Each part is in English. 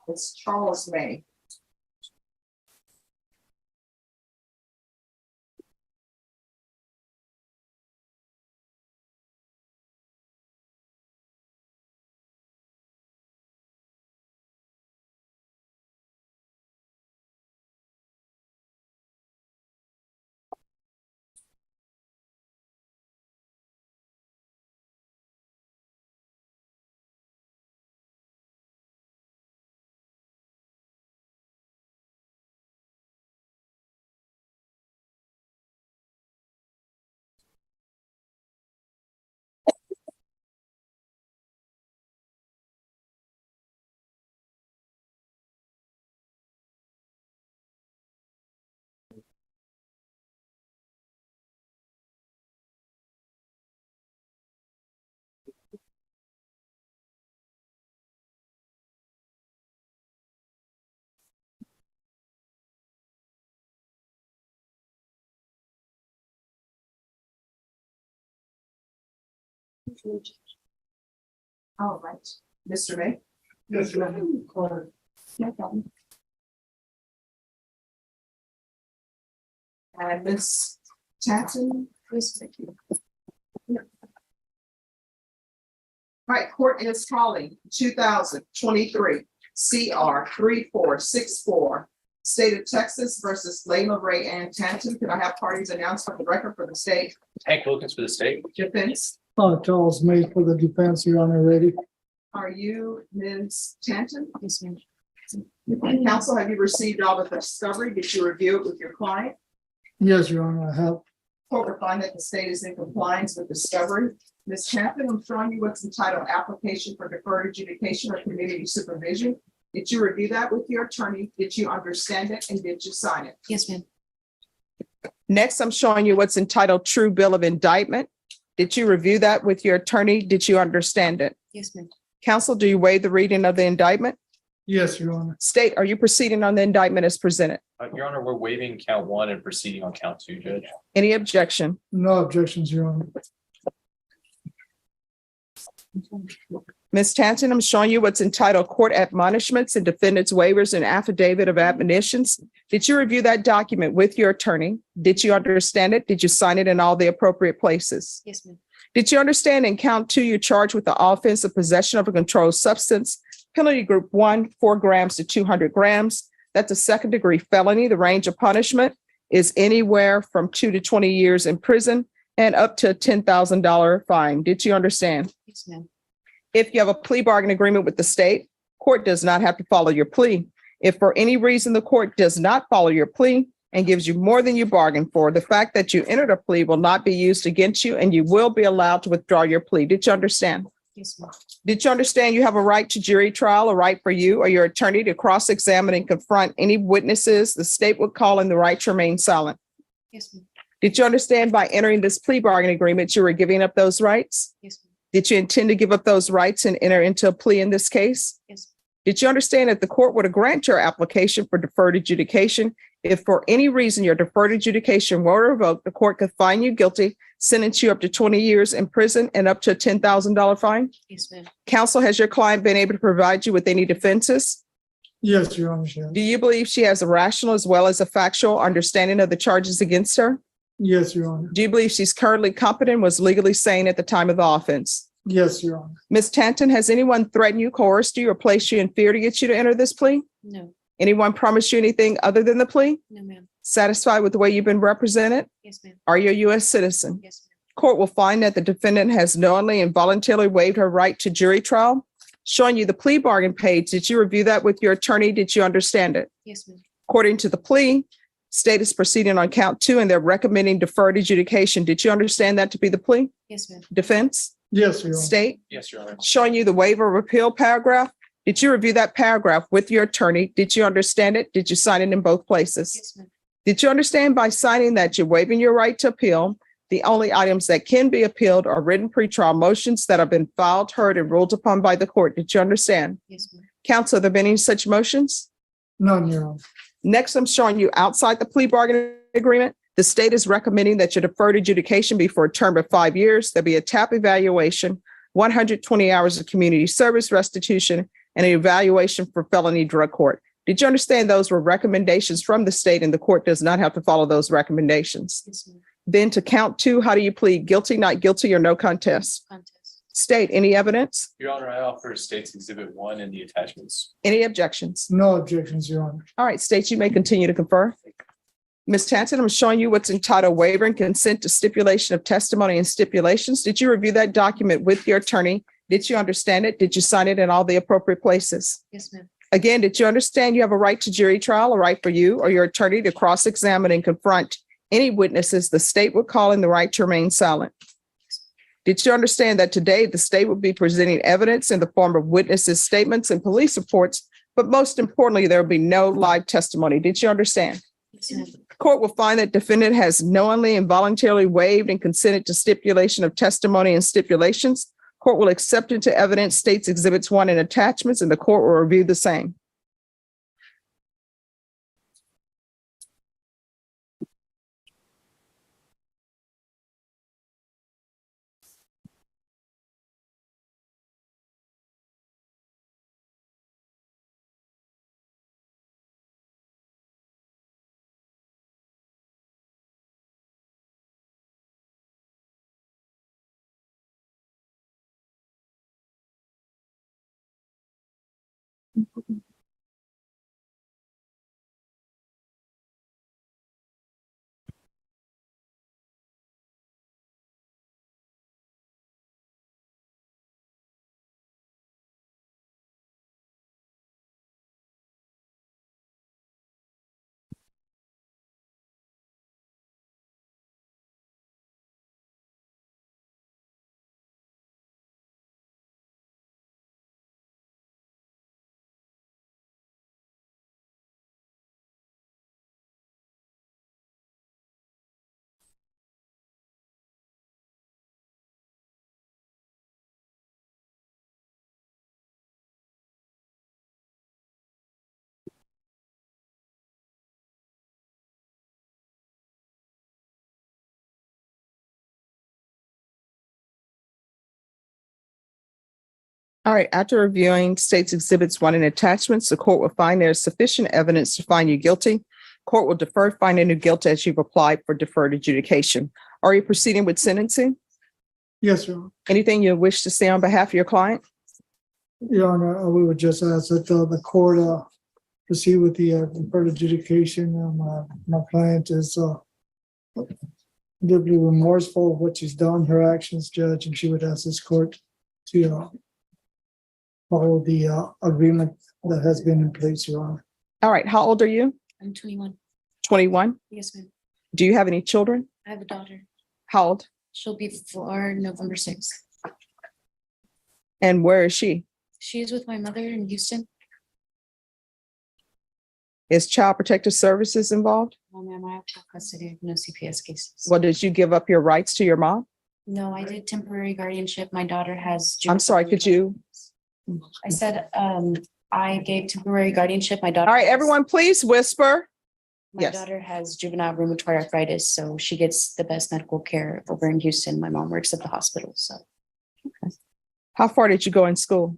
It's Charles May. All right, Mr. May. Yes, ma'am. No problem. And Ms. Tatton, please, thank you. All right, court is calling 2023 CR 3464, State of Texas versus Layla Ray Ann Tanton. Can I have parties announced for the record for the state? Hank Wilkins for the state. Defense, Charles May for the defense, Your Honor, ready. are you Ms. Tanton? Yes, ma'am. Counsel, have you received all of the discovery? Did you review it with your client? Yes, Your Honor, I have. Court will find that the state is in compliance with discovery. Ms. Tanton, I'm showing you what's entitled application for deferred adjudication or community supervision. Did you review that with your attorney? Did you understand it and did you sign it? Yes, ma'am. Next, I'm showing you what's entitled true bill of indictment. Did you review that with your attorney? Did you understand it? Yes, ma'am. Counsel, do you waive the reading of the indictment? Yes, Your Honor. State, are you proceeding on the indictment as presented? Your Honor, we're waiving count 1 and proceeding on count 2, Judge. Any objection? No objections, Your Honor. Ms. Tanton, I'm showing you what's entitled court admonishments and defendants waivers and affidavit of admonitions. Did you review that document with your attorney? Did you understand it? Did you sign it in all the appropriate places? Yes, ma'am. Did you understand in count 2, you're charged with the offense of possession of a controlled substance, penalty group 1, 4 grams to 200 grams. That's a second degree felony. The range of punishment is anywhere from 2 to 20 years in prison and up to a $10,000 fine. Did you understand? Yes, ma'am. If you have a plea bargain agreement with the state, court does not have to follow your plea. If for any reason the court does not follow your plea and gives you more than you bargained for, the fact that you entered a plea will not be used against you and you will be allowed to withdraw your plea. Did you understand? Yes, ma'am. Did you understand you have a right to jury trial, a right for you or your attorney to cross-examine and confront any witnesses the state would call in the right to remain silent? Yes, ma'am. Did you understand by entering this plea bargain agreement, you were giving up those rights? Yes, ma'am. Did you intend to give up those rights and enter into a plea in this case? Yes. Did you understand that the court would grant your application for deferred adjudication? If for any reason your deferred adjudication were revoked, the court could find you guilty, sentence you up to 20 years in prison and up to a $10,000 fine? Yes, ma'am. Counsel, has your client been able to provide you with any defenses? Yes, Your Honor. Yes. Do you believe she has a rational as well as a factual understanding of the charges against her? Yes, Your Honor. Do you believe she's currently competent and was legally sane at the time of the offense? Yes, Your Honor. Ms. Tanton, has anyone threatened you, coerced you, or placed you in fear to get you to enter this plea? No. Anyone promised you anything other than the plea? No, ma'am. Satisfied with the way you've been represented? Yes, ma'am. Are you a U.S. citizen? Yes, ma'am. Court will find that the defendant has knowingly and voluntarily waived her right to jury trial. Showing you the plea bargain page, did you review that with your attorney? Did you understand it? Yes, ma'am. According to the plea, state is proceeding on count 2 and they're recommending deferred adjudication. Did you understand that to be the plea? Yes, ma'am. Defense? Yes, Your Honor. State? Yes, Your Honor. Showing you the waiver of appeal paragraph. Did you review that paragraph with your attorney? Did you understand it? Did you sign it in both places? Yes, ma'am. Did you understand by signing that you're waiving your right to appeal? The only items that can be appealed are written pretrial motions that have been filed, heard, and ruled upon by the court. Did you understand? Yes, ma'am. Counsel, have there been any such motions? None, Your Honor. Next, I'm showing you outside the plea bargaining agreement. The state is recommending that your deferred adjudication be for a term of 5 years. There'll be a TAP evaluation, 120 hours of community service restitution, and an evaluation for felony drug court. Did you understand those were recommendations from the state and the court does not have to follow those recommendations? Yes, ma'am. Then to count two, how do you plead? Guilty, not guilty, or no contest? Contest. State, any evidence? Your Honor, I offer State's Exhibit 1 and the attachments. Any objections? No objections, Your Honor. All right, State, you may continue to confer. Ms. Tanton, I'm showing you what's entitled waiver and consent to stipulation of testimony and stipulations. Did you review that document with your attorney? Did you understand it? Did you sign it in all the appropriate places? Yes, ma'am. Again, did you understand you have a right to jury trial, a right for you or your attorney to cross-examine and confront any witnesses the state would call in the right to remain silent? Did you understand that today the state will be presenting evidence in the form of witnesses' statements and police reports, but most importantly, there will be no live testimony? Did you understand? Yes, ma'am. Court will find that defendant has knowingly and voluntarily waived and consented to stipulation of testimony and stipulations. Court will accept into evidence State's Exhibits 1 and attachments, and the court will review the same. All right, after reviewing State's Exhibits 1 and attachments, the court will find there is sufficient evidence to find you guilty. Court will defer finding you guilty as you've applied for deferred adjudication. Are you proceeding with sentencing? Yes, Your Honor. Anything you wish to say on behalf of your client? Your Honor, we would just ask that the court proceed with the deferred adjudication. My client is deeply remorseful of what she's done, her actions, Judge, and she would ask this court to follow the agreement that has been in place, Your Honor. All right, how old are you? I'm 21. 21. Yes, ma'am. Do you have any children? I have a daughter. How old? She'll be 4 November 6th. And where is she? She is with my mother in Houston. Is Child Protective Services involved? Oh, ma'am, I have full custody, no CPS cases. Well, did you give up your rights to your mom? No, I did temporary guardianship. My daughter has. I'm sorry, could you? I said, I gave temporary guardianship. My daughter. All right, everyone, please whisper. My Yes. daughter has juvenile rheumatoid arthritis, so she gets the best medical care over in Houston. My mom works at the hospital, so. How far did you go in school?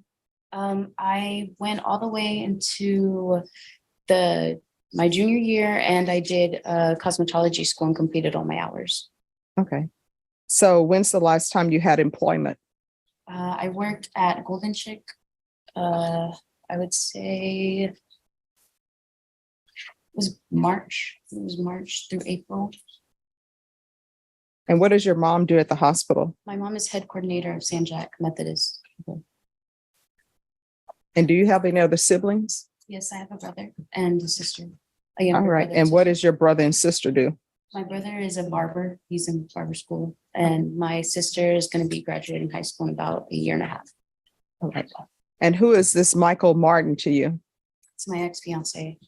I went all the way into my junior year, and I did cosmetology school and completed all my hours. Okay. So when's the last time you had employment? I worked at Golden Chick. I would say it was March. It was March through April. And what does your mom do at the hospital? My mom is head coordinator of San Jack Methodist. And do you have any other siblings? Yes, I have a brother and a sister. A All younger right. brother, And too. what does your brother and sister do? My brother is a barber. He's in barber school, and my sister is going to be graduating high school in about a year and a half. All right. And who is this Michael Martin to you? It's my ex-fiance.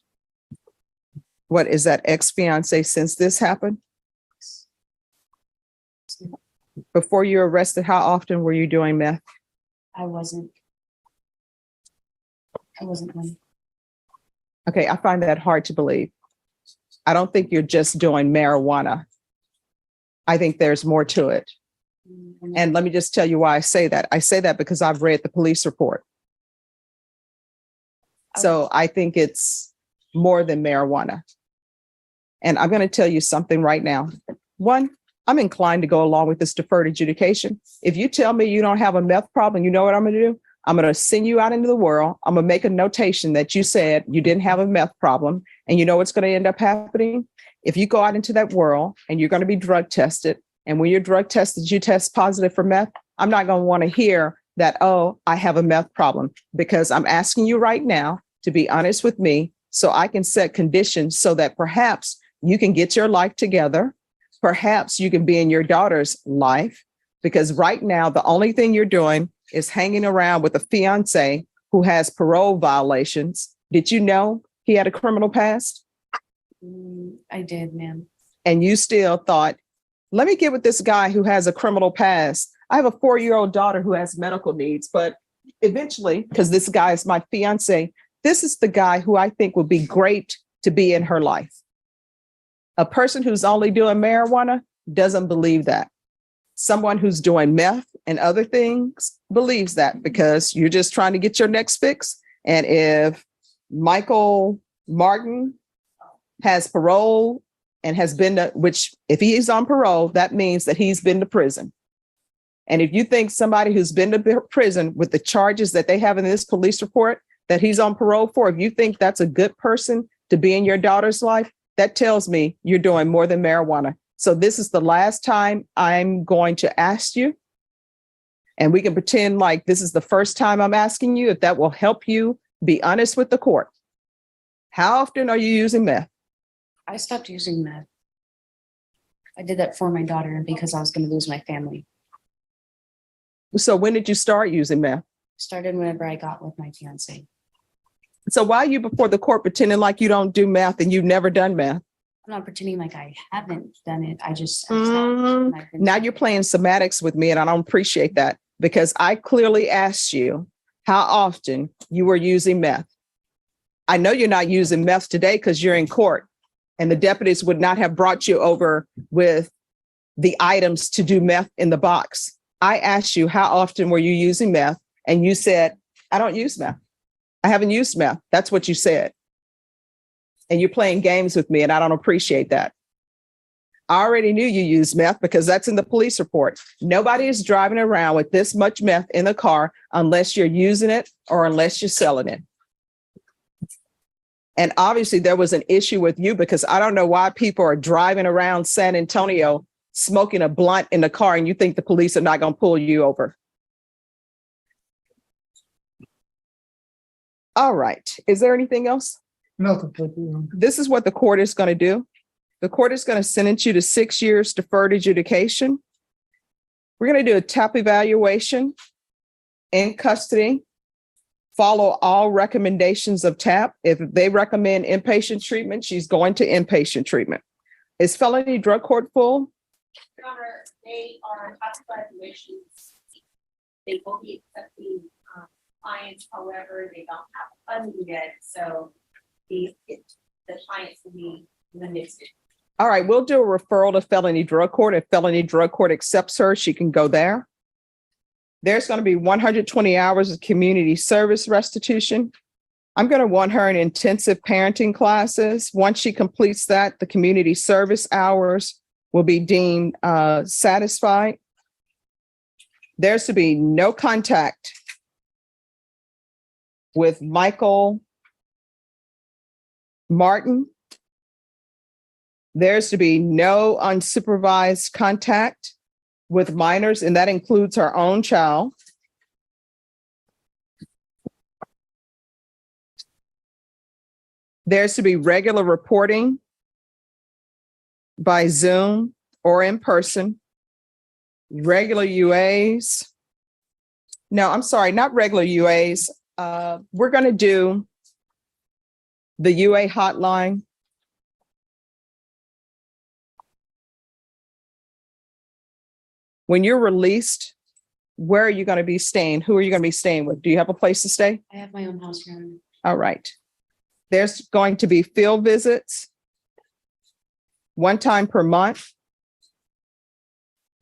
What is that ex-fiance since this happened? Before you were arrested, how often were you doing meth? I wasn't one. Okay, I find that hard to believe. I don't think you're just doing marijuana. I think there's more to it. And let me just tell you why I say that. I say that because I've read the police report. So I think it's more than marijuana. And I'm going to tell you something right now. One, I'm inclined to go along with this deferred adjudication. If you tell me you don't have a meth problem, you know what I'm going to do? I'm going to send you out into the world. I'm going to make a notation that you said you didn't have a meth problem. And you know what's going to end up happening? If you go out into that world and you're going to be drug tested, and when you're drug tested, you test positive for meth, I'm not going to want to hear that, oh, I have a meth problem, because I'm asking you right now to be honest with me so I can set conditions so that perhaps you can get your life together. Perhaps you can be in your daughter's life, because right now, the only thing you're doing is hanging around with a fiance who has parole violations. Did you know he had a criminal past? I did, ma'am. And you still thought, let me get with this guy who has a criminal past. I have a 4-year-old daughter who has medical needs, but eventually, because this guy is my fiance, this is the guy who I think would be great to be in her life. A person who's only doing marijuana doesn't believe that. Someone who's doing meth and other things believes that, because you're just trying to get your next fix. And if Michael Martin has parole and has been to, which if he's on parole, that means that he's been to prison. And if you think somebody who's been to prison with the charges that they have in this police report that he's on parole for, if you think that's a good person to be in your daughter's life, that tells me you're doing more than marijuana. So this is the last time I'm going to ask you, and we can pretend like this is the first time I'm asking you, if that will help you be honest with the court. How often are you using meth? I stopped using meth. I did that for my daughter because I was going to lose my family. So when did you start using meth? Started whenever I got with my fiance. So why are you before the court pretending like you don't do meth and you've never done meth? I'm not pretending like I haven't done it. I just Now you're playing semantics with me, and I don't appreciate that, because I clearly asked you how often you were using meth. I know you're not using meth today because you're in court, and the deputies would not have brought you over with the items to do meth in the box. I asked you how often were you using meth, and you said, I don't use meth. I haven't used meth. That's what you said. And you're playing games with me, and I don't appreciate that. I already knew you used meth because that's in the police report. Nobody is driving around with this much meth in the car unless you're using it or unless you're selling it. And obviously there was an issue with you, because I don't know why people are driving around San Antonio smoking a blunt in the car and you think the police are not going to pull you over. All right. Is there anything else? Nothing. Thank you. This is what the court is going to do. The court is going to sentence you to 6 years deferred adjudication. We're going to do a TAP evaluation in custody. Follow all recommendations of TAP. If they recommend inpatient treatment, she's going to inpatient treatment. Is felony drug court full? Your Honor, they are classified evaluations. They will be accepting clients, however, they don't have funding yet, so the clients will be limited. All right, we'll do a referral to felony drug court. If felony drug court accepts her, she can go there. There's going to be 120 hours of community service restitution. I'm going to want her in intensive parenting classes. Once she completes that, the community service hours will be deemed satisfied. There's to be no contact with Michael Martin. There's to be no unsupervised contact with minors, and that includes her own child. There's to be regular reporting by Zoom or in person. Regular UAs. No, I'm sorry, not regular UAs. We're going to do the UA hotline. When you're released, where are you going to be staying? Who are you going to be staying with? Do you have a place to stay? I have my own house here. All right. There's going to be field visits one time per month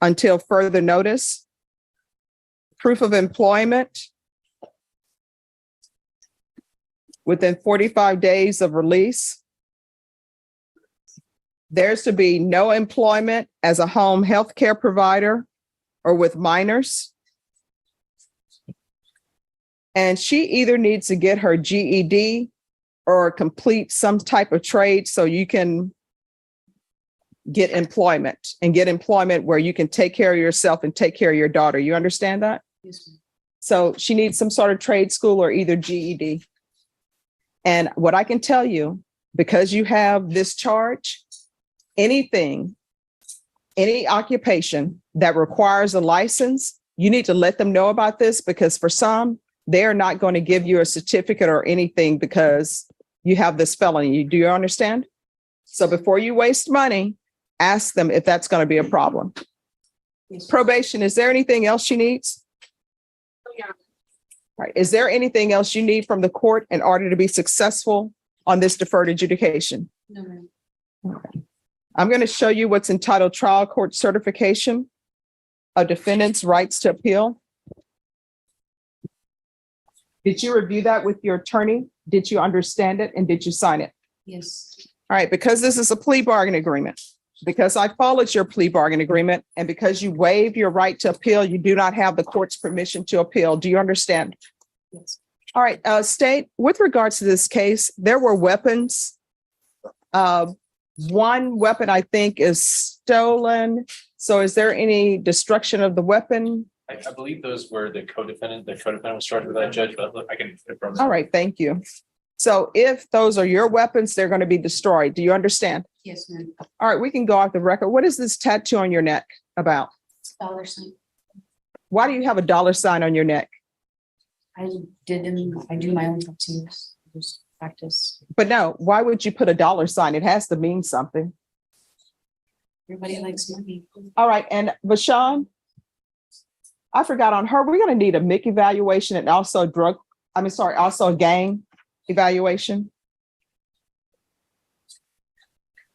until further notice. Proof of employment. within 45 days of release. There's to be no employment as a home health care provider or with minors. And she either needs to get her GED or complete some type of trade so you can get employment where you can take care of yourself and take care of your daughter. You understand that? Yes, ma'am. So she needs some sort of trade school or either GED. And what I can tell you, because you have this charge, any occupation that requires a license, you need to let them know about this, because for some, they're not going to give you a certificate or anything because you have this felony. Do you understand? So before you waste money, ask them if that's going to be a problem. Yes, ma'am. Probation, is there anything else she needs? Yeah. Right. Is there anything else you need from the court in order to be successful on this deferred adjudication? No, ma'am. Okay. I'm going to show you what's entitled Trial Court Certification of Defendant's Rights to Appeal. Did you review that with your attorney? Did you understand it and did you sign it? Yes. All right, because this is a plea bargain agreement, because I followed your plea bargain agreement, and because you waive your right to appeal, you do not have the court's permission to appeal. Do you understand? Yes. All right, State, with regards to this case, there were weapons. One weapon, I think, is stolen. So is there any destruction of the weapon? I believe those were the co-defendant. The co-defendant was charged with that, Judge, but I can confirm. All right, thank you. So if those are your weapons, they're going to be destroyed. Do you understand? Yes, ma'am. All right, we can go off the record. What is this tattoo on your neck about? Dollar sign. Why do you have a dollar sign on your neck? I do my own tattoos. Just practice. But no, why would you put a dollar sign? It has to mean something. Everybody likes money. All right, and Bashan, I forgot on her. We're going to need a MIC evaluation and also also a gang evaluation.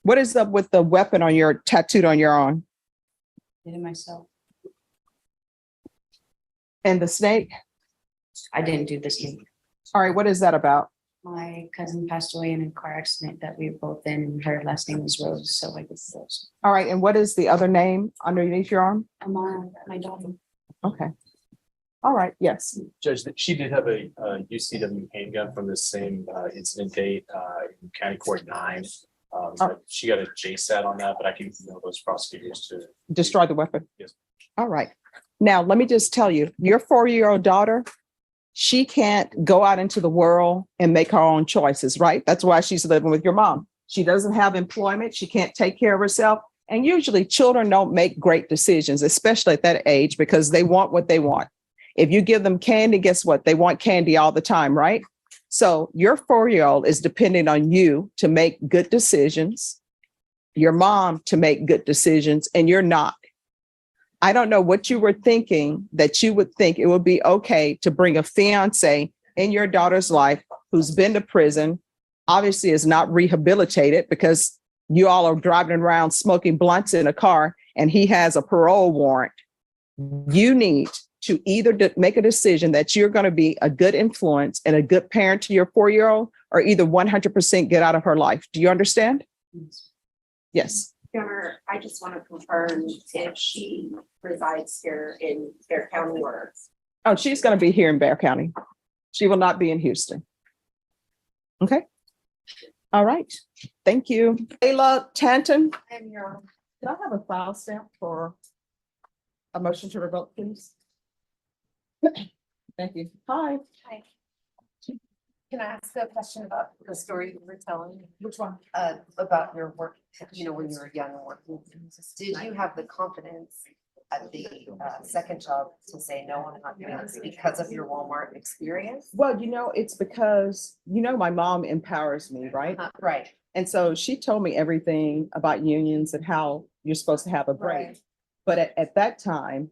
What is up with the weapon on your tattooed on your arm? Did it myself. And the snake? I didn't do this thing. All right, what is that about? My cousin passed away in a car accident that we were both in, and her last name was Rose, so I guess Rose. All right, and what is the other name underneath your arm? My daughter. Okay. All right, yes. Judge, she did have a UCW handgun from the same incident date in County Court 9. She got a JSAT on that, but I can email those prosecutors to Destroy the weapon? Yes. All right. Now, let me just tell you, your 4-year-old daughter, she can't go out into the world and make her own choices, right? That's why she's living with your mom. She doesn't have employment. She can't take care of herself. And usually children don't make great decisions, especially at that age, because they want what they want. If you give them candy, guess what? They want candy all the time, right? So your 4-year-old is depending on you to make good decisions, your mom to make good decisions, and you're not. I don't know what you were thinking that you would think it would be okay to bring a fiance in your daughter's life who's been to prison, obviously is not rehabilitated because you all are driving around smoking blunts in a car and he has a parole warrant. You need to either make a decision that you're going to be a good influence and a good parent to your 4-year-old, or either 100% get out of her life. Do you understand? Yes. Your Honor, I just want to confirm if she resides here in Bear County or. Oh, she's going to be here in Bear County. She will not be in Houston. Okay. All right. Thank you. Ayla Tanton. I'm your. Did I have a file stamp for a motion to revoke, please? Thank you. Hi. Hi. Can I ask a question about the story you were telling? Which one? About your work, when you were young and working. Did you have the confidence at the second job to say, no, I'm not doing this because of your Walmart experience? Well, it's because, my mom empowers me, right? Right. And so she told me everything about unions and how you're supposed to have a break. Right. But at that time,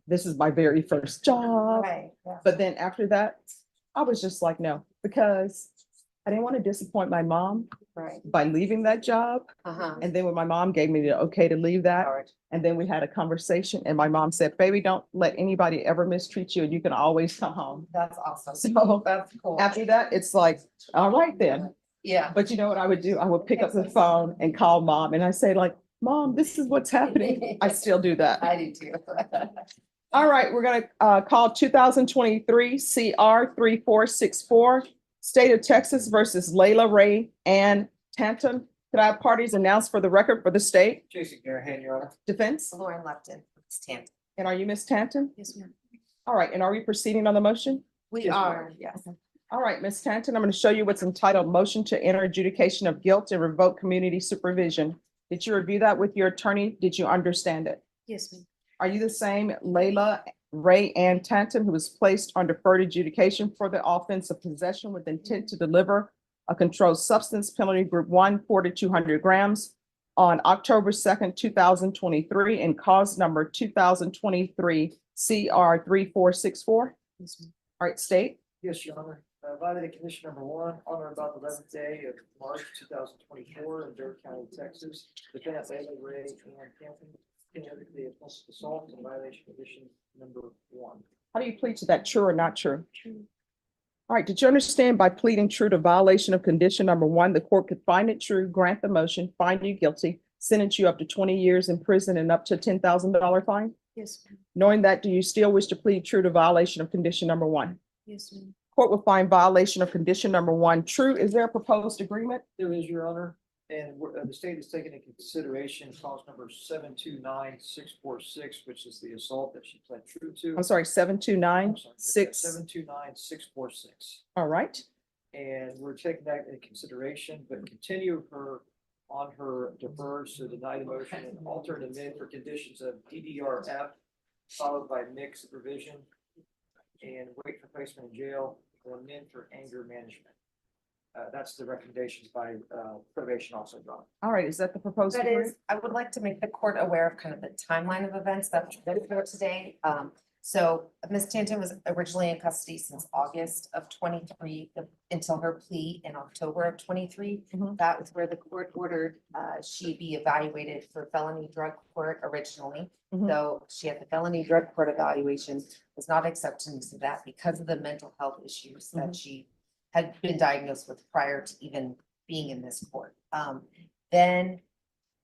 this is my very first job. Right. Yeah. But then after that, I was just like, no, because I didn't want to disappoint my mom Right. by leaving that job. Uh-huh. And then when my mom gave me the okay to leave that, All right. and then we had a conversation and my mom said, baby, don't let anybody ever mistreat you and you can always come home. That's awesome. So That's cool. after that, it's like, all right then. Yeah. But you know what I would do? I would pick up the phone and call mom and I say like, Mom, this is what's happening. I still do that. I do too. All right, we're gonna call 2023 CR 3464, State of Texas versus Layla Ray Ann Tanton. Could I have parties announced for the record for the state Jason Garahan, Your Honor. defense? Lauren Lupton, Stanton. And are you Miss Tanton? Yes, ma'am. All right, and are we proceeding on the motion? We Yes, are, yes. All right, Ms. Tanton, I'm going to show you what's entitled Motion to Enter Adjudication of Guilt and Revoke Community Supervision. Did you review that with your attorney? Did you understand it? Yes, ma'am. Are you the same Layla Ray Ann Tanton who was placed on deferred adjudication for the offense of possession with intent to deliver a controlled substance, penalty group 1, 4 to 200 grams on October 2nd, 2023 and cause number 2023 CR 3464? Yes, ma'am. All right, state. Yes, Your Honor. Violated condition number 1, on or about the 11th day of March 2024 in Durham County, Texas. Defendant Layla Ray Ann Tanton committed the offensive assault in violation condition number 1. How do you plead to that? True or not true? True. All right, did you understand by pleading true to violation of condition number 1, the court could find it true, grant the motion, find you guilty, sentence you up to 20 years in prison and up to $10,000 fine? Yes, ma'am. Knowing that, do you still wish to plead true to violation of condition number 1? Yes, ma'am. Court will find violation of condition number 1 true. Is there a proposed agreement? There is, Your Honor, and the state has taken into consideration cause number 729-646, which is the assault that she pled true to. I'm sorry, 729-6. 729-646. All right. And we're taking that into consideration, but continue her on her deferred, so deny the motion and alter and amend for conditions of DDRF, followed by mixed supervision and wait for placement in jail, or amend for anger management. That's the recommendations by probation also, John. All right, is that the proposed That agreement? is, I would like to make the court aware of kind of the timeline of events that for today. So Ms. Tanton was originally in custody since August of 23 until her plea in October of 23. Mhm. That was where the court ordered she be evaluated for felony drug court originally. Mhm. So she had the felony drug court evaluation, was not accepting to that because of the mental health issues that she had been diagnosed with prior to even being in this court. Then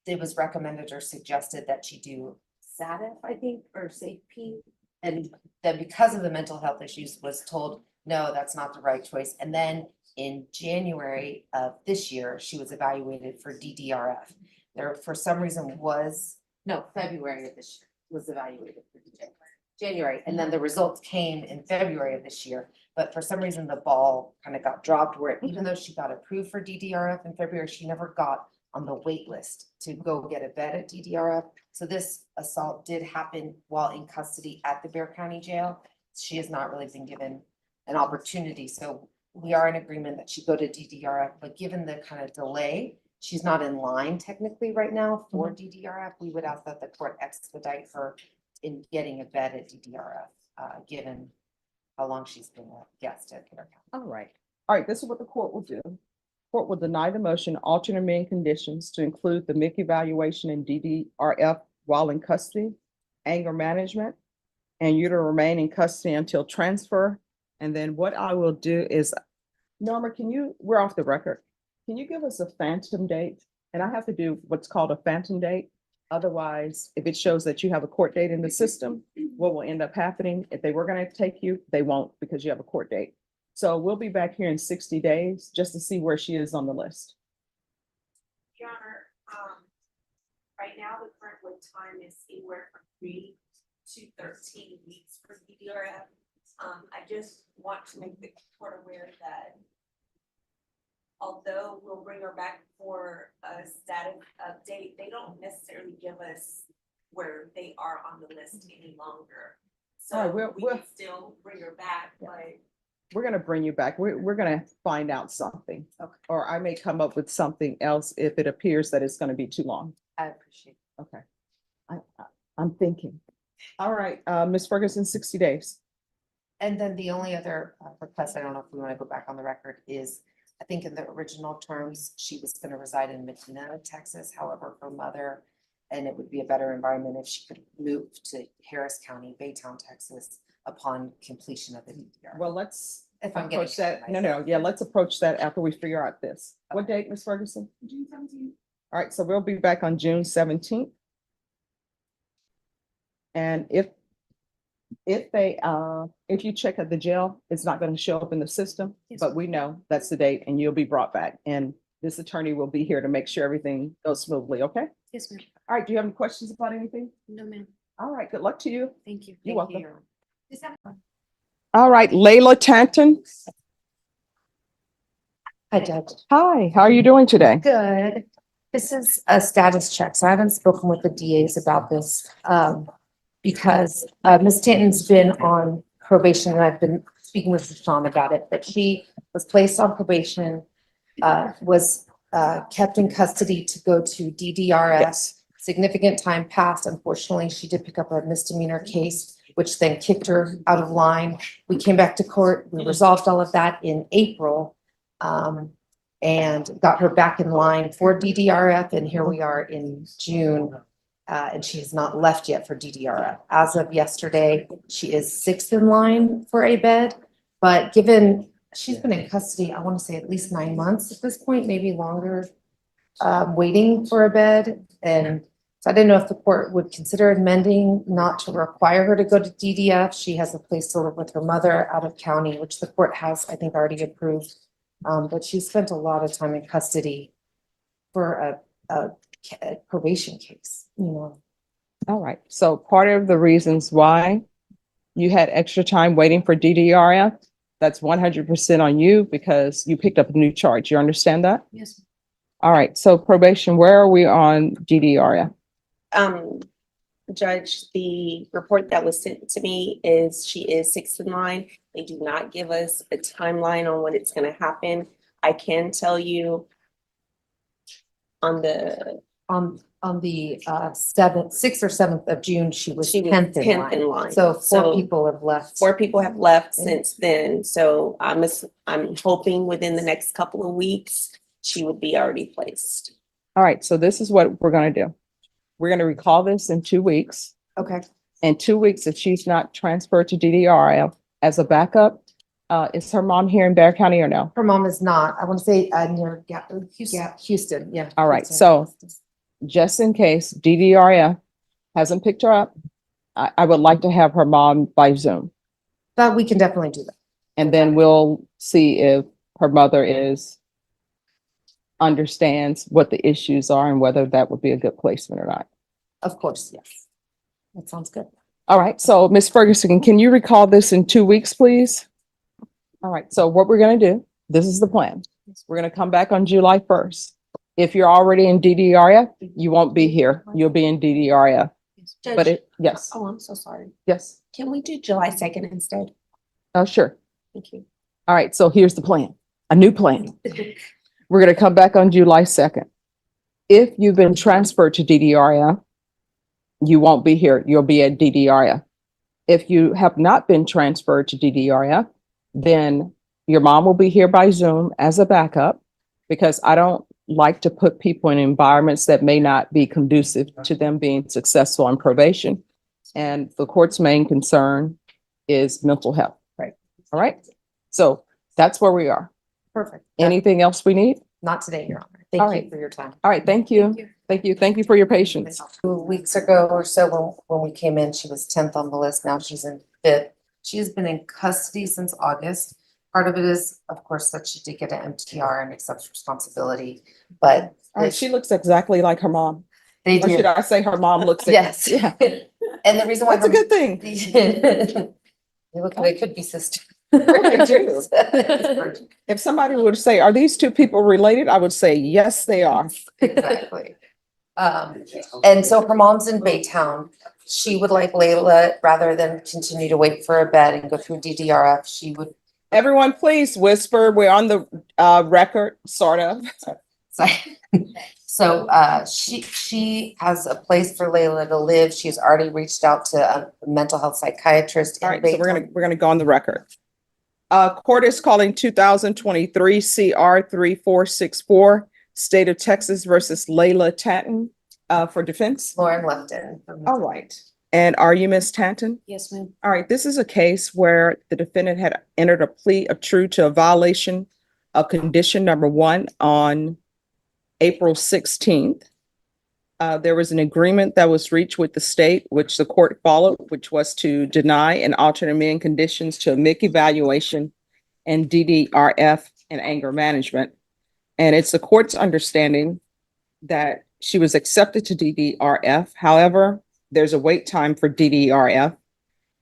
it was recommended or suggested that she do SATF, I think, or SAFE. And then because of the mental health issues was told, no, that's not the right choice. And then in January of this year, she was evaluated for DDRF. There, for some reason February of this year was evaluated for January. And then the results came in February of this year. But for some reason, the ball kind of got dropped where even though she got approved for DDRF in February, she never got on the wait list to go get a vet at DDRF. So this assault did happen while in custody at the Bear County Jail. She has not really been given an opportunity. So we are in agreement that she go to DDRF, but given the kind of delay, she's not in line technically right now for DDRF. We would ask that the court expedite her in getting a vet at DDRF, given how long she's been a guest at Bear County. All right. All right, this is what the court will do. Court will deny the motion, alter and amend conditions to include the MIC evaluation and DDRF while in custody, anger management, and you to remain in custody until transfer. And then what I will do is, Norma, we're off the record. Can you give us a phantom date? And I have to do what's called a phantom date. Otherwise, if it shows that you have a court date in the system, what will end up happening, if they were going to take you, they won't because you have a court date. So we'll be back here in 60 days just to see where she is on the list. Your Honor, right now, the current wait time is anywhere from 3 to 13 weeks for DDRF. I just want to make the court aware that although we'll bring her back for a status update, they don't necessarily give us where they are on the list any longer. All right, So we'll- we we'll- can still bring her back, but We're going to bring you back. We're going to find out something. Okay. Or I may come up with something else if it appears that it's going to be too long. I appreciate it. Okay. I'm thinking. All right, Ms. Ferguson, 60 days. And then the only other request, I don't know if we want to go back on the record, is I think in the original terms, she was gonna reside in Medina, Texas. However, her mother, and it would be a better environment if she could move to Harris County, Baytown, Texas, upon completion of the DDR. Well, let's If I'm getting approach that. ahead of No, myself. yeah, let's approach that after we figure out this. What date, Ms. Ferguson? All right, so we'll be back on June 17th. And if you check at the jail, it's not going to show up in the system, Yes. but we know that's the date and you'll be brought back. And this attorney will be here to make sure everything goes smoothly, okay? Yes, ma'am. All right, do you have any questions about anything? No, ma'am. All right, good luck to you. Thank you. You're Thank welcome. you. All right, Layla Tanton. Hi, Judge. Hi, how are you doing today? Good. This is a status check, so I haven't spoken with the DAs about this, because, Ms. Stanton's been on probation, and I've been speaking with Sean about it, but she was placed on probation, was, kept in custody to go to DDRF. Yes. Significant time passed. Unfortunately, she did pick up a misdemeanor case, which then kicked her out of line. We came back to court. We resolved all of that in April. And got her back in line for DDRF, and here we are in June. And she has not left yet for DDRF. As of yesterday, she is sixth in line for a bed. But given she's been in custody, I want to say at least 9 months at this point, maybe longer, waiting for a bed. And so I didn't know if the court would consider amending not to require her to go to DDF. She has a place to live with her mother out of county, which the court has, I think, already approved. But she spent a lot of time in custody for a probation case, you know. All right, so part of the reasons why you had extra time waiting for DDRF, that's 100% on you because you picked up a new charge. You understand that? Yes. All right, so probation, where are we on DDRF? Judge, the report that was sent to me is she is sixth in line. They do not give us a timeline on when it's gonna happen. I can tell you on the On the 6th or 7th of June, she was She was 10th in 10th in line. line. So four So- people have left. 4 people have left since then, so I'm hoping within the next couple of weeks, she would be already placed. All right, so this is what we're gonna do. We're gonna recall this in 2 weeks. Okay. In 2 weeks, if she's not transferred to DDRF as a backup, is her mom here in Bear County or no? Her mom is not. I want to say near Houston, yeah. All right, Houston. so just in case DDRF hasn't picked her up, I would like to have her mom by Zoom. But we can definitely do that. And then we'll see if her mother understands what the issues are and whether that would be a good placement or not. Of course, yes. That sounds good. All right, so Ms. Ferguson, can you recall this in 2 weeks, please? All right, so what we're gonna do, this is the plan. We're gonna come back on July 1st. If you're already in DDRF, you won't be here. You'll be in DDRF. But yes, Oh, I'm so sorry. yes, Can we do July 2nd instead? sure. Thank you. All right, so here's the plan, a new plan. We're gonna come back on July 2nd. If you've been transferred to DDRF, you won't be here. You'll be at DDRF. If you have not been transferred to DDRF, then your mom will be here by Zoom as a backup because I don't like to put people in environments that may not be conducive to them being successful on probation. And the court's main concern is mental health. Right. All right. So that's where we are. Perfect. Anything else we need? Not today, Your Honor. All Thank right. you for your time. All right. Thank you. Thank you. Thank you for your patience. 2 weeks ago or so, when we came in, she was 10th on the list. Now she's in 5th. She has been in custody since August. Part of it is, of course, that she did get an MTR and accepts responsibility, but All right. She looks exactly like her mom. they Or should do. I say her mom looks? Yes. Yeah. And the reason why. That's a good thing. They look, they could be sisters. They do. If somebody would say, are these two people related? I would say, yes, they are. Exactly. And so her mom's in Baytown. She would like Layla, rather than continue to wait for a bed and go through DDRF, she would. Everyone, please whisper. We're on the record, sort of. So she has a place for Layla to live. She's already reached out to a mental health psychiatrist. All in right, so Baytown. we're gonna go on the record. Court is calling 2023 CR 3464, State of Texas versus Layla Tatton, for defense. Lauren Lefton. All right. And are you Ms. Tatton? Yes, ma'am. All right, this is a case where the defendant had entered a plea of true to a violation of condition number 1 on April 16th. There was an agreement that was reached with the state, which the court followed, which was to deny and alter amend conditions to MIC evaluation and DDRF and anger management. And it's the court's understanding that she was accepted to DDRF. However, there's a wait time for DDRF.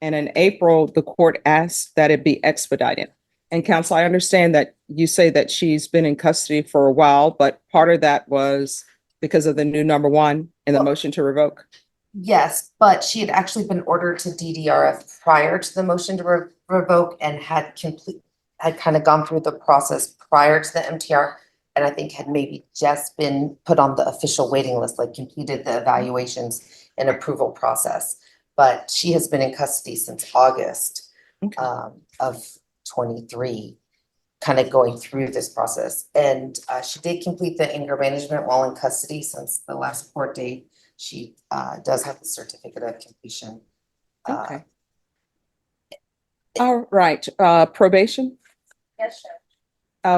And in April, the court asked that it be expedited. And counsel, I understand that you say that she's been in custody for a while, but part of that was because of the new number 1 and the motion to revoke. Yes, but she had actually been ordered to DDRF prior to the motion to revoke and had kind of gone through the process prior to the MTR. And I think had maybe just been put on the official waiting list, like completed the evaluations and approval process. But she has been in custody since August of 23, kind of going through this process. And she did complete the anger management while in custody since the last court date. She does have the certificate of completion. Okay. All right, probation. Yes, sir.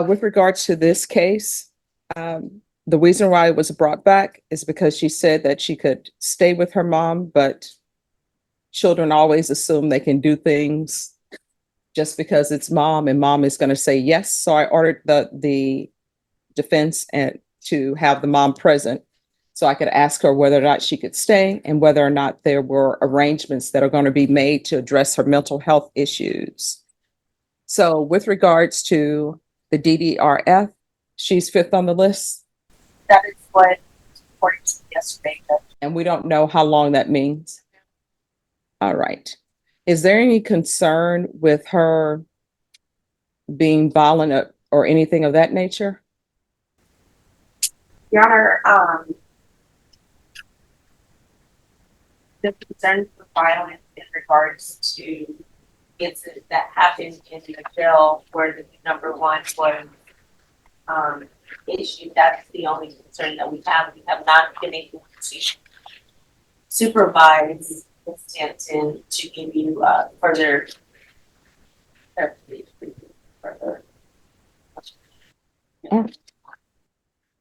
With regards to this case, the reason why it was brought back is because she said that she could stay with her mom, but children always assume they can do things just because it's mom and mom is going to say yes. So I ordered the defense and to have the mom present so I could ask her whether or not she could stay and whether or not there were arrangements that are going to be made to address her mental health issues. So with regards to the DDRF, she's 5th on the list. That is what according to yesterday. And we don't know how long that means. All right. Is there any concern with her being violent or anything of that nature? Your Honor, the concern for violence in regards to incident that happened in the jail where the number 1 was issued, that's the only concern that we have. We have not been able to supervise Stanton to give you further.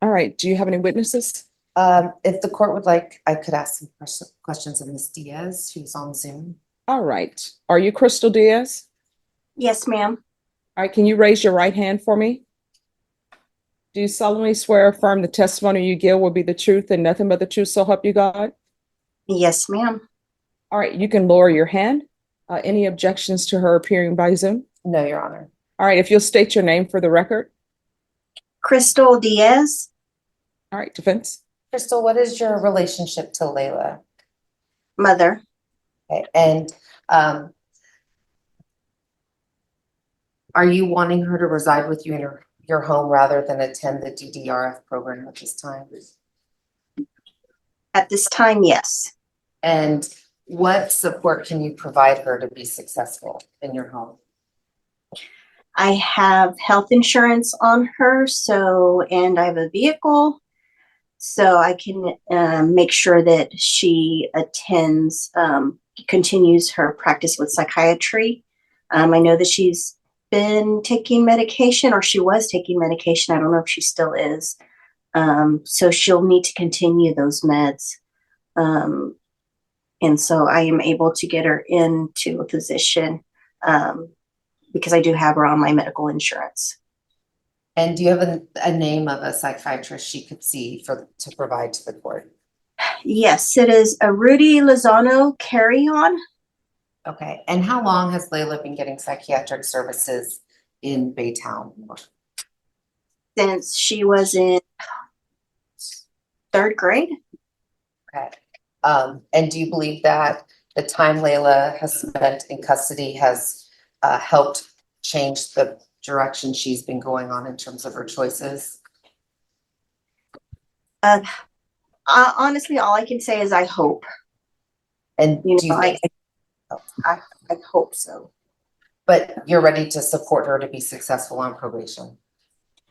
All right. Do you have any witnesses? If the court would like, I could ask some questions of Ms. Diaz, who's on Zoom. All right. Are you Crystal Diaz? Yes, ma'am. All right. Can you raise your right hand for me? Do you solemnly swear or affirm the testimony you give will be the truth and nothing but the truth, so help you God? Yes, ma'am. All right. You can lower your hand. Any objections to her appearing by Zoom? No, Your Honor. All right. If you'll state your name for the record. Crystal Diaz. All right. Defense. Crystal, what is your relationship to Layla? Mother. Okay, and are you wanting her to reside with you in your home rather than attend the DDRF program at this time? At this time, yes. And what support can you provide her to be successful in your home? I have health insurance on her, and I have a vehicle, so I can make sure that she attends, continues her practice with psychiatry. I know that she's been taking medication, or she was taking medication. I don't know if she still is. So she'll need to continue those meds. And so I am able to get her into a position because I do have her on my medical insurance. And do you have a name of a psychiatrist she could see to provide to the court? Yes, it is a Rudy Lozano Carry-On. Okay, and how long has Layla been getting psychiatric services in Baytown? Since she was in 3rd grade. Okay, and do you believe that the time Layla has spent in custody has helped change the direction she's been going on in terms of her choices? Honestly, all I can say is I hope. And You do know, you think I hope so. But you're ready to support her to be successful on probation?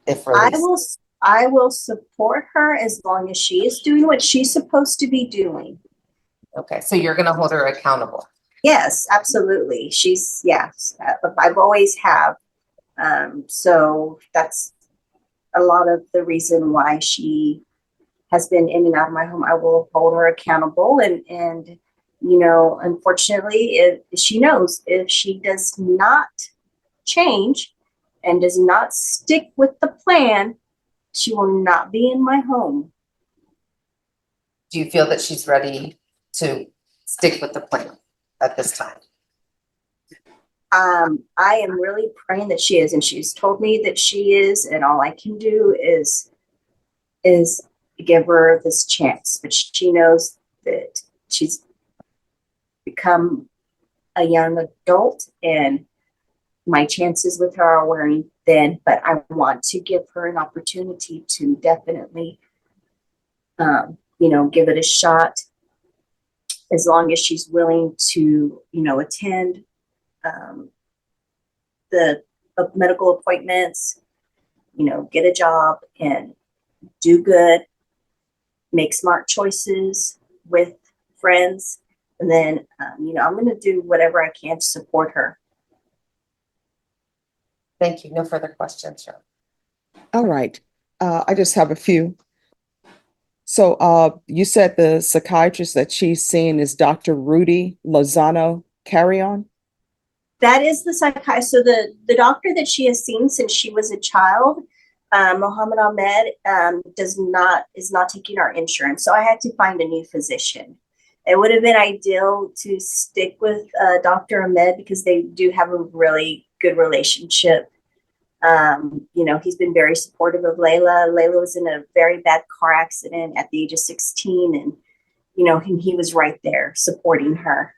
If I released? will, I will support her as long as she is doing what she's supposed to be doing. Okay, so you're gonna hold her accountable? Yes, absolutely. Yes, I've always have. So that's a lot of the reason why she has been in and out of my home. I will hold her accountable and, you know, unfortunately, if she knows if she does not change and does not stick with the plan, she will not be in my home. Do you feel that she's ready to stick with the plan at this time? I am really praying that she is, and she's told me that she is, and all I can do is give her this chance. But she knows that she's become a young adult, and my chances with her are wearing thin. But I want to give her an opportunity to definitely, you know, give it a shot, as long as she's willing to, you know, attend the medical appointments, you know, get a job and do good, make smart choices with friends. And then, you know, I'm going to do whatever I can to support her. Thank you. No further questions, Sharon. All right. I just have a few. So you said the psychiatrist that she's seeing is Dr. Rudy Lozano Carrion? That is the psychiatrist. So the doctor that she has seen since she was a child, Mohammed Ahmed, is not taking our insurance. So I had to find a new physician. It would have been ideal to stick with Dr. Ahmed because they do have a really good relationship. You know, he's been very supportive of Layla. Layla was in a very bad car accident at the age of 16, and you know, he was right there supporting her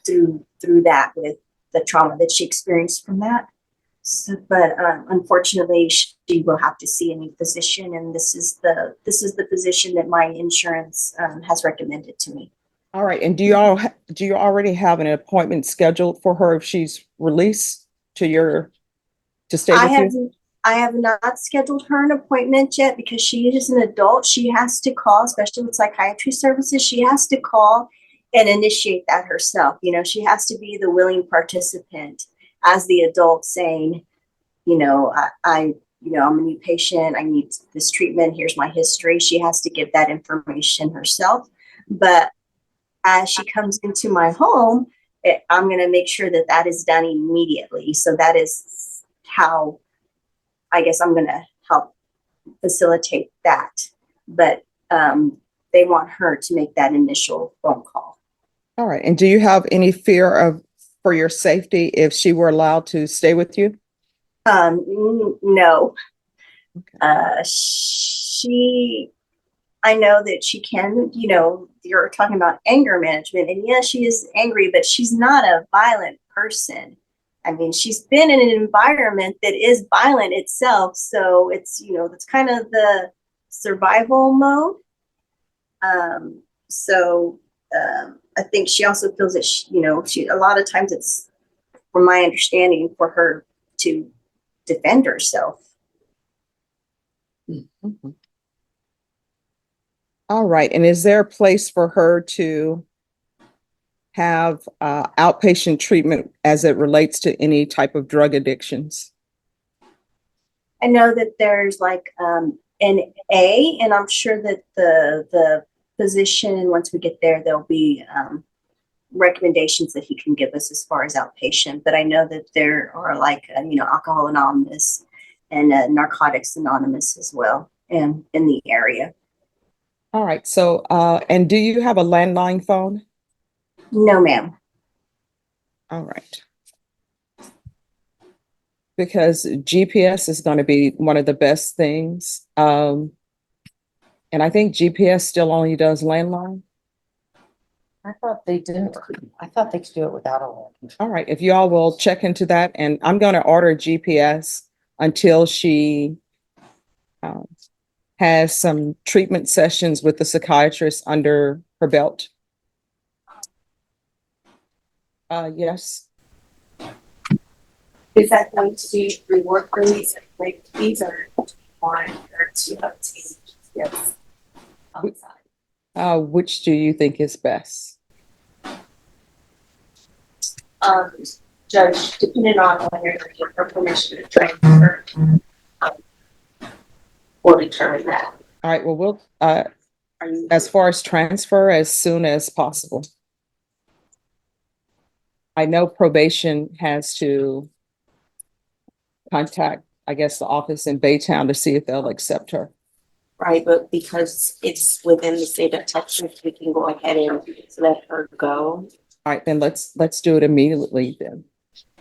through that with the trauma that she experienced from that. So, but unfortunately, she will have to see a new physician, and this is the physician that my insurance has recommended to me. All right. And do you already have an appointment scheduled for her if she's released to stay with you? I have not scheduled her an appointment yet because she is an adult. She has to call, especially with psychiatry services. She has to call and initiate that herself. You know, she has to be the willing participant as the adult saying, you know, you know, I'm a new patient. I need this treatment. Here's my history. She has to give that information herself. But as she comes into my home, I'm going to make sure that that is done immediately. So that is how I guess I'm going to help facilitate that. But they want her to make that initial phone call. All right. And do you have any fear for your safety if she were allowed to stay with you? No. Okay. I know that she can, you know, you're talking about anger management, and yes, she is angry, but she's not a violent person. I mean, she's been in an environment that is violent itself. So it's, you know, that's kind of the survival mode. I think she also feels that, you know, a lot of times it's, from my understanding, for her to defend herself. Mm-hmm. All right. And is there a place for her to have outpatient treatment as it relates to any type of drug addictions? I know that there's like an A, and I'm sure that the physician, once we get there, there'll be recommendations that he can give us as far as outpatient. But I know that there are like, you know, Alcohol Anonymous and Narcotics Anonymous as well in the area. All right. So, and do you have a landline phone? No, ma'am. All right. Because GPS is going to be one of the best things. And I think GPS still only does landline. I thought they didn't. I thought they could do it without a link. All right. If you all will check into that, and I'm going to order GPS until she has some treatment sessions with the psychiatrist under her belt. Yes. Is that going to be through work release and break fees or want her to obtain yes outside? Which do you think is best? Judge, depending on whether you're going to give her permission to transfer, we'll determine that. All right, well, we'll, Are you? as far as transfer, as soon as possible. I know probation has to contact, I guess, the office in Baytown to see if they'll accept her. Right, but because it's within the state of Texas, we can go ahead and let her go. All right, then let's do it immediately then.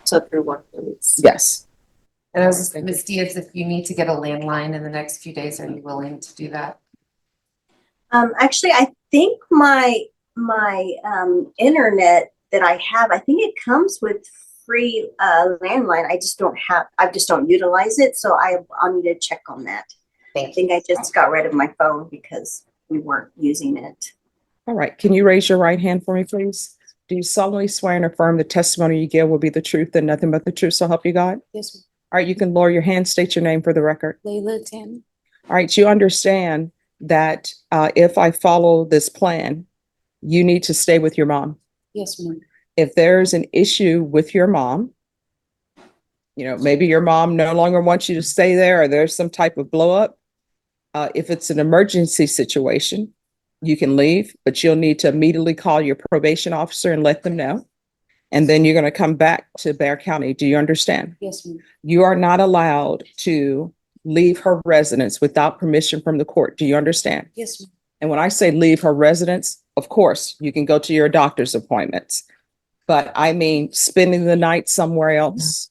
So through work release. Yes. And I was, Ms. Diaz, if you need to get a landline in the next few days, are you willing to do that? Actually, I think my internet that I have, I think it comes with free landline. I just don't utilize it. So I'll need to check on that. I Thank you. think I just got rid of my phone because we weren't using it. All right, can you raise your right hand for me, please? Do you solemnly swear and affirm the testimony you give will be the truth and nothing but the truth, so help you God? Yes, ma'am. All right, you can lower your hand, state your name for the record. Layla Tammy. All right, you understand that if I follow this plan, you need to stay with your mom. Yes, ma'am. If there's an issue with your mom, you know, maybe your mom no longer wants you to stay there or there's some type of blow up. If it's an emergency situation, you can leave, but you'll need to immediately call your probation officer and let them know. And then you're going to come back to Bexar County. Do you understand? Yes, ma'am. You are not allowed to leave her residence without permission from the court. Do you understand? Yes, ma'am. And when I say leave her residence, of course, you can go to your doctor's appointments. But I mean, spending the night somewhere else,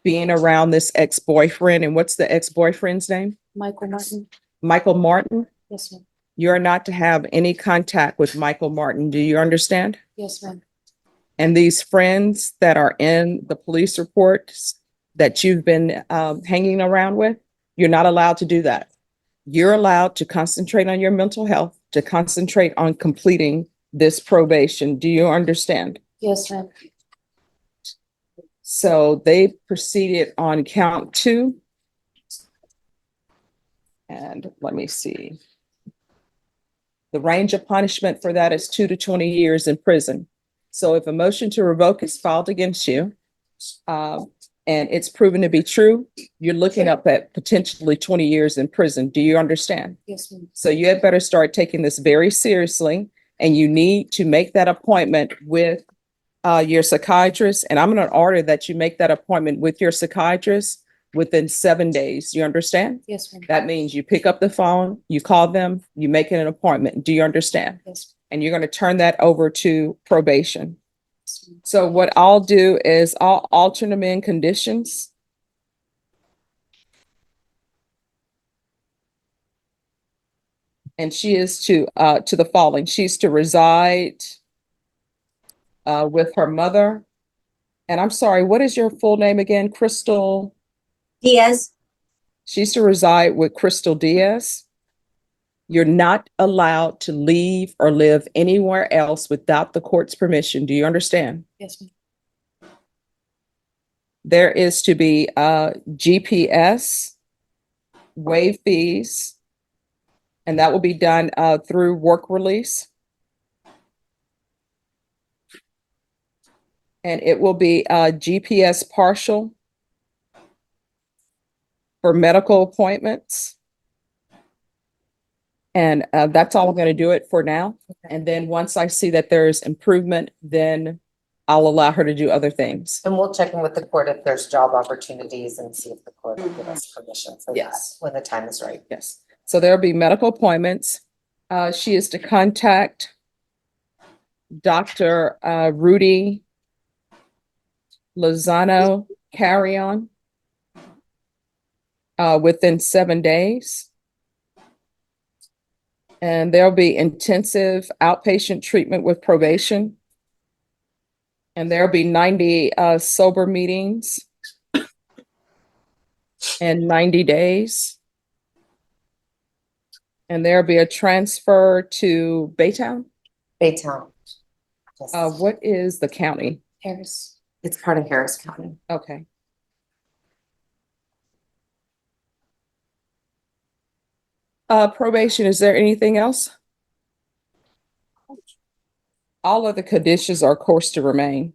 being around this ex-boyfriend. And what's the ex-boyfriend's name? Michael Martin. Michael Martin. Yes, ma'am. You are not to have any contact with Michael Martin. Do you understand? Yes, ma'am. And these friends that are in the police reports that you've been hanging around with, you're not allowed to do that. You're allowed to concentrate on your mental health, to concentrate on completing this probation. Do you understand? Yes, ma'am. So they proceeded on count 2. And let me see. The range of punishment for that is 2 to 20 years in prison. So if a motion to revoke is filed against you, and it's proven to be true, you're looking up at potentially 20 years in prison. Do you understand? Yes, ma'am. So you had better start taking this very seriously, and you need to make that appointment with your psychiatrist. And I'm going to order that you make that appointment with your psychiatrist within 7 days. You understand? Yes, ma'am. That means you pick up the phone, you call them, you make an appointment. Do you understand? Yes. And you're going to turn that over to probation. So what I'll do is I'll alter them in conditions. And she is to the following. She's to reside with her mother. And I'm sorry, what is your full name again? Crystal Diaz? She's to reside with Crystal Diaz. You're not allowed to leave or live anywhere else without the court's permission. Do you understand? Yes, ma'am. There is to be GPS, waive fees, and that will be done through work release. And it will be GPS partial for medical appointments. And that's all I'm going to do it for now. And then once I see that there's improvement, then I'll allow her to do other things. And we'll check in with the court if there's job opportunities and see if the court will give us permission for that Yes. when the time is right. Yes. So there'll be medical appointments. She is to contact Dr. Rudy Lozano Carrion within 7 days. And there'll be intensive outpatient treatment with probation. And there'll be 90 sober meetings in 90 days. And there'll be a transfer to Baytown. Baytown. Yes. What is the county? Harris. It's part of Harris County. Okay. Probation, is there anything else? All of the conditions are course to remain.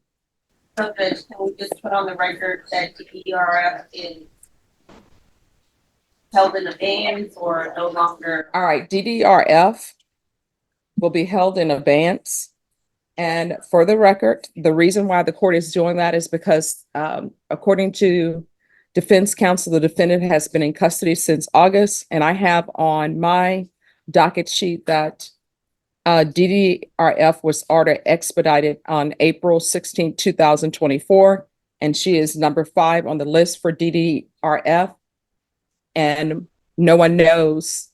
So that, can we just put on the record that the DDRF is held in abeyance or no longer? All right, DDRF will be held in abeyance. And for the record, the reason why the court is doing that is because according to defense counsel, the defendant has been in custody since August. And I have on my docket sheet that DDRF was ordered expedited on April 16, 2024. And she is number 5 on the list for DDRF. And no one knows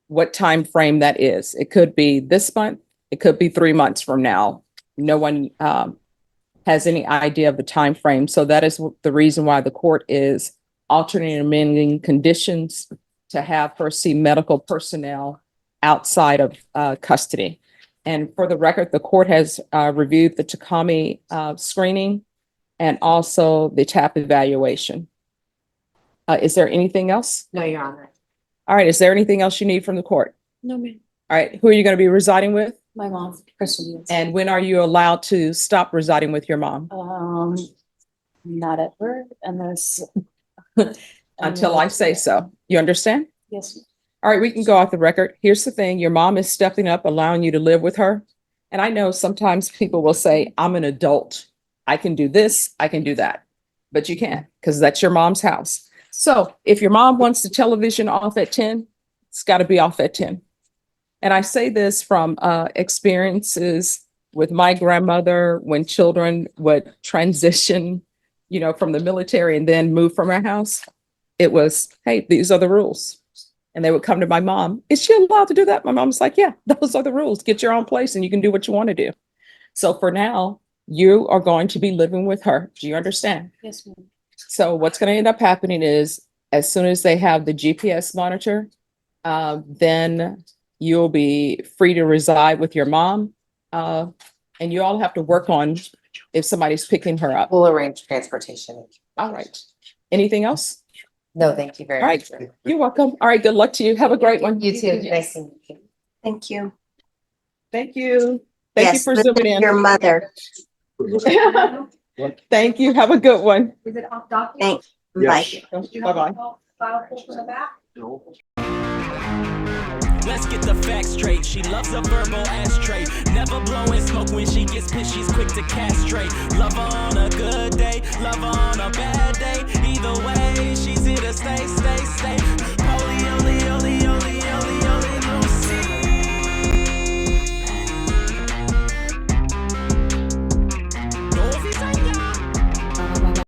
what time frame that is. It could be this month. It could be 3 months from now. No one has any idea of the time frame. So that is the reason why the court is alternating and amending conditions to have her see medical personnel outside of custody. And for the record, the court has reviewed the Takami screening and also the TAP evaluation. Is there anything else? No, Your Honor. All right. Is there anything else you need from the court? No, ma'am. All right. Who are you going to be residing with? My mom, Kristen. And when are you allowed to stop residing with your mom? Not at work unless. Until I say so. You understand? Yes, ma'am. All right, we can go off the record. Here's the thing. Your mom is stepping up, allowing you to live with her. And I know sometimes people will say, I'm an adult. I can do this, I can do that. But you can't, because that's your mom's house. So if your mom wants the television off at 10, it's got to be off at 10. And I say this from experiences with my grandmother when children would transition, from the military and then move from our house. It was, hey, these are the rules. And they would come to my mom. Is she allowed to do that? My mom's like, yeah, those are the rules. Get your own place and you can do what you want to do. So for now, you are going to be living with her. Do you understand? Yes, ma'am. So what's going to end up happening is as soon as they have the GPS monitor, then you'll be free to reside with your mom. And you all have to work on if somebody's picking her up. We'll arrange transportation. All right. Anything else? No, thank you very All much. right. You're welcome. All right. Good luck to you. Have a great one. You too. Nice to meet you. Thank you. Thank you. Thank you for zooming in. Your mother. Thank you. Have a good one. Is it off document? Thanks. Yes. Bye. Bye-bye. File from the back? Let's get the facts straight. She loves a verbal ashtray. Never blowing smoke when she gets pissed. She's quick to castrate. Love her on a good day, love her on a bad day. Either way, she's here to stay, stay, stay.